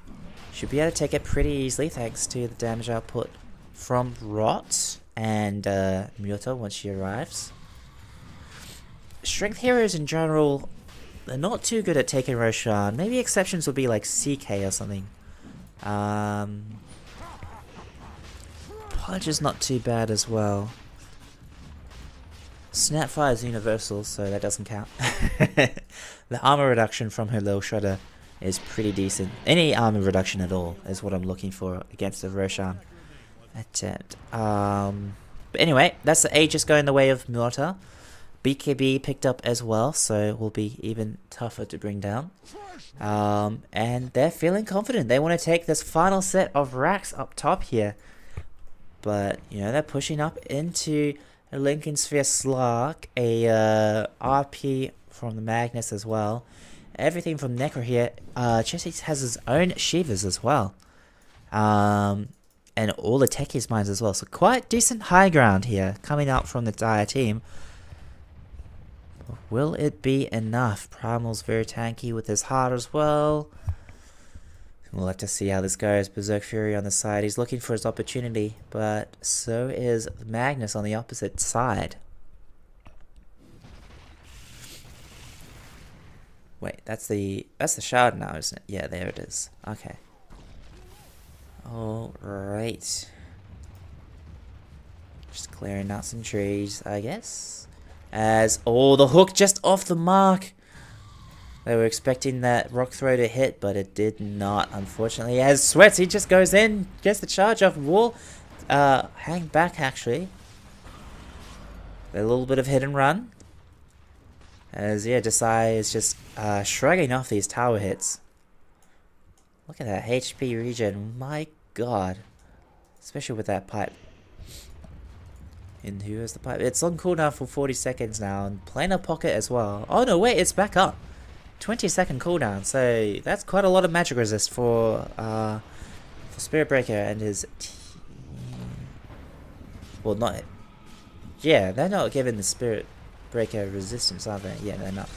Should be able to take it pretty easily thanks to the damage output from Rot and Murta once she arrives. Strength heroes in general, they're not too good at taking Roshan. Maybe exceptions would be like CK or something. Punch is not too bad as well. Snapfire is universal, so that doesn't count. The armor reduction from her little shredder is pretty decent. Any armor reduction at all is what I'm looking for against the Roshan attempt. But anyway, that's the Aegis going the way of Murta. BKB picked up as well, so will be even tougher to bring down. And they're feeling confident. They want to take this final set of racks up top here. But, you know, they're pushing up into a Lincoln Sphere Slark, a RP from the Magnus as well. Everything from Necro here. Chessie has his own Shivas as well. And all the Techies mines as well. So quite decent high ground here coming out from the Dire team. Will it be enough? Primal's very tanky with his heart as well. We'll have to see how this goes. Berserk Fury on the side. He's looking for his opportunity, but so is Magnus on the opposite side. Wait, that's the shard now, isn't it? Yeah, there it is. Okay. Alright. Just clearing out some trees, I guess. As the hook just off the mark. They were expecting that rock throw to hit, but it did not, unfortunately. As Sweats, he just goes in, gets the charge off wall. Hang back, actually. A little bit of hit and run. As, yeah, Desai is just shrugging off these tower hits. Look at that HP regen. My god. Especially with that pipe. And who has the pipe? It's on cooldown for 40 seconds now. And planar pocket as well. Oh, no, wait, it's back up. 20-second cooldown, so that's quite a lot of magic resist for Spirit Breaker and his team. Well, not. Yeah, they're not giving the Spirit Breaker resistance, are they? Yeah, they're not.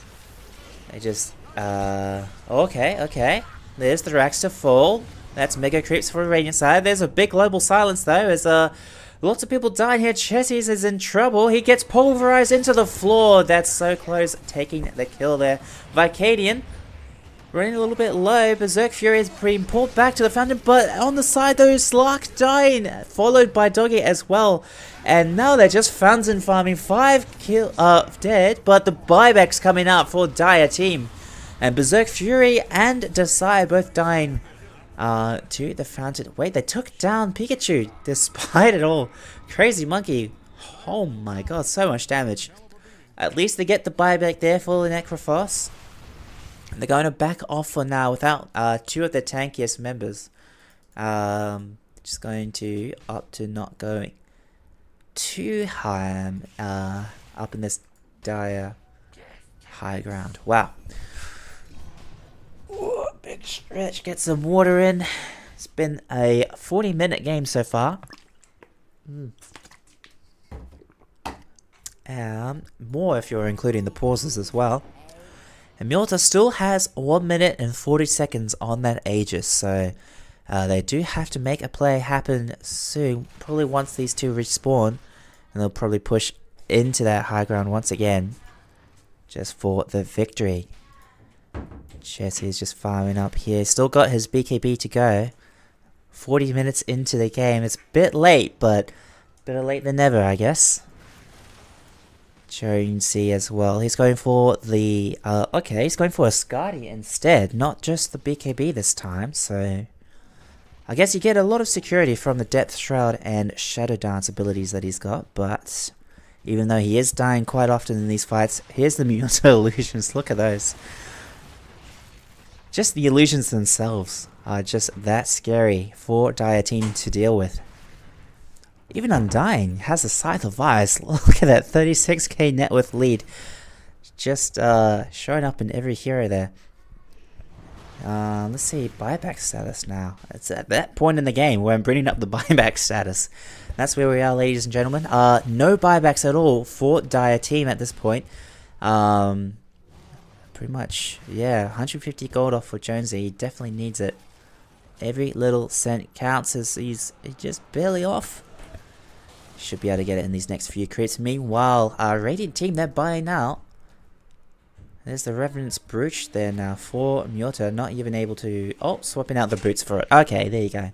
They just. Okay. There's the racks to fall. That's mega creeps for the Radiant side. There's a big global silence though, as lots of people dying here. Chessie is in trouble. He gets pulverized into the floor. That's so close, taking the kill there. Vicadian running a little bit low. Berserk Fury is being pulled back to the fountain, but on the side though, Slark dying, followed by Doggy as well. And now they're just fountain farming. 5 dead, but the buyback's coming out for Dire team. And Berserk Fury and Desai both dying. To the fountain. Wait, they took down Pikachu despite it all. Crazy Monkey. Oh my god, so much damage. At least they get the buyback there for the Necrophos. They're going to back off for now without 2 of their tankiest members. Just going to opt to not going too high up in this Dire high ground. Wow. Ooh, big stretch, get some water in. It's been a 40-minute game so far. More if you're including the pauses as well. And Mjolnir still has 1 minute and 40 seconds on that Aegis, so they do have to make a play happen soon. Probably once these two respawn, and they'll probably push into that high ground once again, just for the victory. Chessie is just farming up here. Still got his BKB to go. 40 minutes into the game. It's a bit late, but better late than never, I guess. Jonesy as well. He's going for the... okay, he's going for a Skadi instead. Not just the BKB this time, so... I guess you get a lot of security from the Depth Shroud and Shadow Dance abilities that he's got, but... even though he is dying quite often in these fights, here's the Muto illusions. Look at those. Just the illusions themselves are just that scary for Dire team to deal with. Even Undying has a Scythe of Ice. Look at that 36k net worth lead. Just showing up in every hero there. Let's see, buyback status now. It's at that point in the game where I'm bringing up the buyback status. That's where we are, ladies and gentlemen. No buybacks at all for Dire team at this point. Pretty much, yeah, 150 gold off for Jonesy. He definitely needs it. Every little cent counts, as he's just barely off. Should be able to get it in these next few creeps. Meanwhile, our Radiant team, they're buying out. There's the Revenant's Brooch there now for Mjolnir. Not even able to... oh, swapping out the boots for it. Okay, there you go.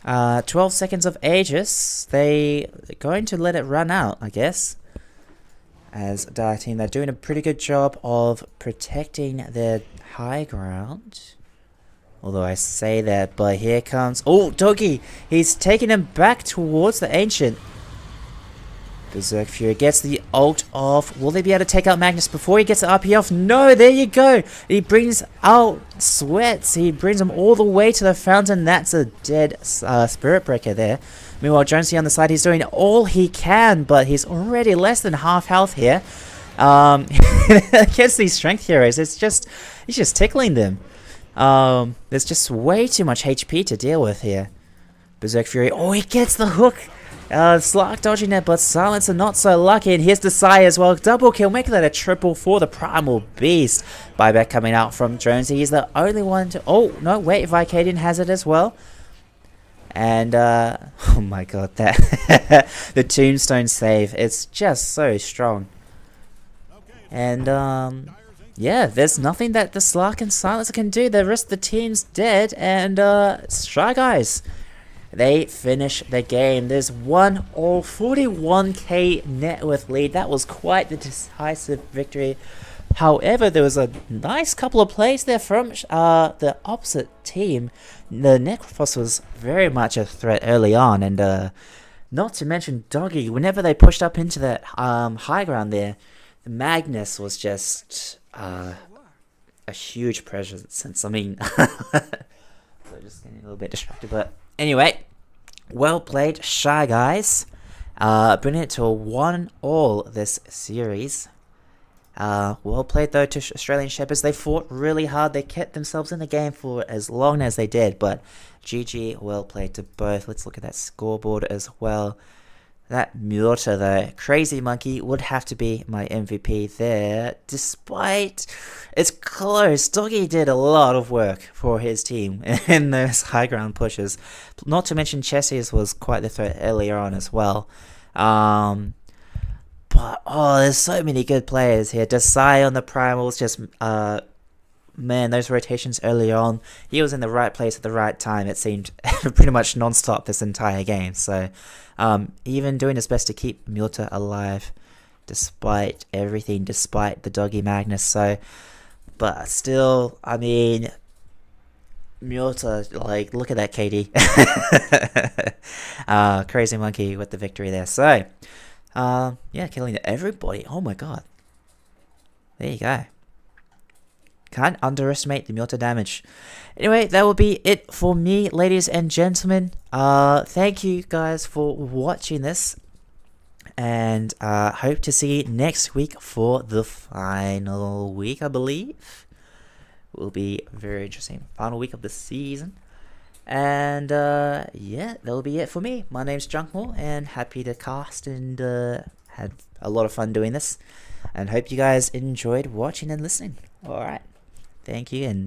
12 seconds of Aegis. They're going to let it run out, I guess. As Dire Team, they're doing a pretty good job of protecting their high ground. Although I say that, but here comes... Oh, Doggy! He's taking him back towards the Ancient. Berserk Fury gets the ult off. Will they be able to take out Magnus before he gets the RP off? No, there you go. He brings out Sweats. He brings him all the way to the fountain. That's a dead Spirit Breaker there. Meanwhile, Jonesy on the side, he's doing all he can, but he's already less than half health here. Against these strength heroes, he's just tickling them. There's just way too much HP to deal with here. Berserk Fury. Oh, he gets the hook. Slark dodging it, but Silencer not so lucky. And here's the Sai as well. Double kill, making that a triple for the Primal Beast. Buyback coming out from Jonesy. He's the only one to... Oh, no, wait. Vicadian has it as well. And, oh my god, that... the Tombstone save. It's just so strong. And, yeah, there's nothing that the Slark and Silencer can do. The rest of the team's dead. And, Shy Guys... They finish the game. There's 1-all, 41k net worth lead. That was quite the decisive victory. However, there was a nice couple of plays there from the opposite team. The Necrophos was very much a threat early on, and not to mention Doggy. Whenever they pushed up into that high ground there, the Magnus was just a huge presence. I mean, so just getting a little bit distracted, but. Anyway, well played, Shy Guys. Bringing it to a 1-all this series. Well played though to Australian Shepherds. They fought really hard. They kept themselves in the game for as long as they did. But GG, well played to both. Let's look at that scoreboard as well. That Murta though, Crazy Monkey would have to be my MVP there. Despite it's close, Doggy did a lot of work for his team in those high ground pushes. Not to mention Chessie's was quite the threat earlier on as well. But oh, there's so many good players here. Desai on the Primals, just man, those rotations early on, he was in the right place at the right time. It seemed pretty much non-stop this entire game. So even doing his best to keep Murta alive despite everything, despite the Doggy Magnus. So, but still, I mean, Murta, like, look at that KD. Crazy Monkey with the victory there. So, yeah, killing everybody. Oh my god. There you go. Can't underestimate the Murta damage. Anyway, that will be it for me, ladies and gentlemen. Thank you guys for watching this. And hope to see you next week for the final week, I believe. Will be very interesting. Final week of the season. And yeah, that'll be it for me. My name's Junkmore, and happy to cast and had a lot of fun doing this. And hope you guys enjoyed watching and listening. Alright. Thank you, and